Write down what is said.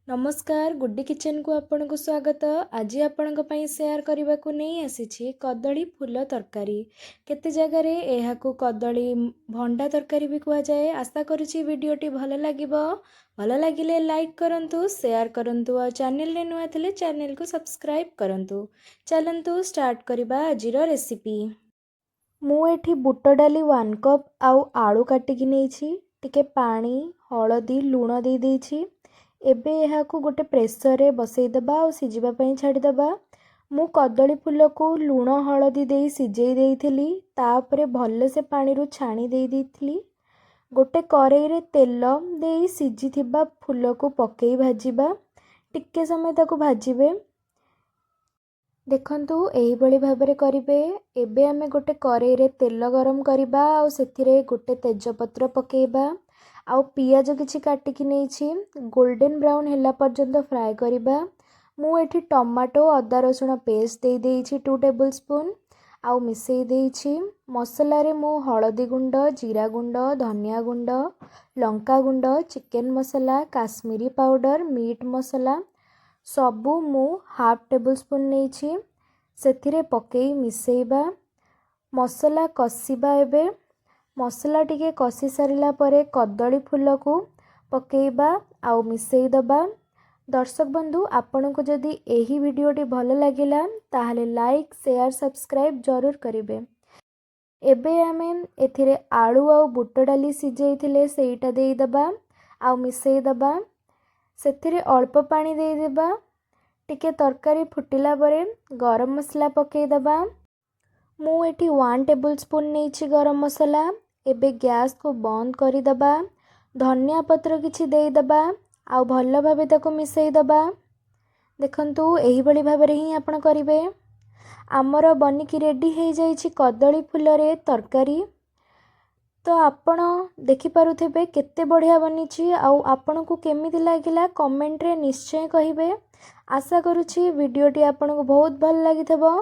नमस्कार गुड्डी किचन को आपन को स्वागत। आज आपण सेयार करने को नहीं आसी कदली फूल तरकारी। केते जगह रे एहा को कदली भंडा तरकारी भी कह जाए। आशा करुच्ची वीडियोटी भल लागिबो। भल लागिले लाइक करंतु, शेयर करंतु और चैनल रे नुआ थिले चैनल को सब्सक्राइब करंतु। चलंतु स्टार्ट करिबा आजिर रेसिपी। मु एठी बुट डाली 1 कप आउ आलू काटिकी नेछि। टिके पानी हळदी लूण दे देछि। एबे यहाँ को गोटे प्रेसर रे बसईदबा और सिझिबा पई छाड़ीदबा। मु कदली फूल को लूण हलदी दे सिझेई देइथिली। तापरे भल से पानी रु छाणी दे देइथिली। गोटे करेई रे तेल दे सिझिथिबा फूल को पकेई भाजिबा। टिके समय ताको भाजिबे। देखंतु एही बळी भाबरे करिवे। एबे आमे गोटे करेई रे तेल गरम करिबा और सेथिरे गोटे तेजपत्र पकेइबा आउ पियाज किछि काटिकी नेछि। गोल्डन ब्राउन हैला पर्यंत फ्राए करिबा। मु एठी टमाटो अदा रसुण पेस्ट दे देइछि 2 टेबल स्पून आउ मिसई देइछि। मसला रे मु हळदी गुंड, जीरा गुंड, धनिया गुंड, लंका गुंड, चिकन मसला, काश्मीरी पाउडर, मीट मसला सबु मु हाफ टेबल स्पून नेछि। सेथिरे पकेई मिसईबा। मसला कसिबा। एबे मसला टिके कसी सारिला परे कदली फूल को पकेइबा आउ मिसई दबा। दर्शक बंधु आपन को जदि एही वीडियोटी भल लागिला ताहले लाइक शेयर सब्सक्राइब जरूर करिवे। एबे आमे एथिरे आलू आउ बुट डाली सिझेइथिले सेइटा देई दबा आउ मिसई दबा। सेथिरे अल्प पानी देई देबा। टिके तरकारी फुटिला परे गरम मसला पकेई दबा। मु एठी 1 टेबल स्पून नेछि गरम मसला। एबे गैस को बंद करी दबा। धनिया पत्र किछि देई दबा आउ भल भाबे ताको मिसई दबा। देखंतु एही बळी भाबरे ही आपण करिवे। आमर बनिकी रेडी हे जाइछि कदली फूल रे तरकारी। तो आपण देखि पारुथेबे केते बढ़िया बनिछि आउ आपण को केमिति लागिला कमेंट रे निश्चय कहिबे। आशा करूछि वीडियोटी आपण को बहुत भल लागिथबो।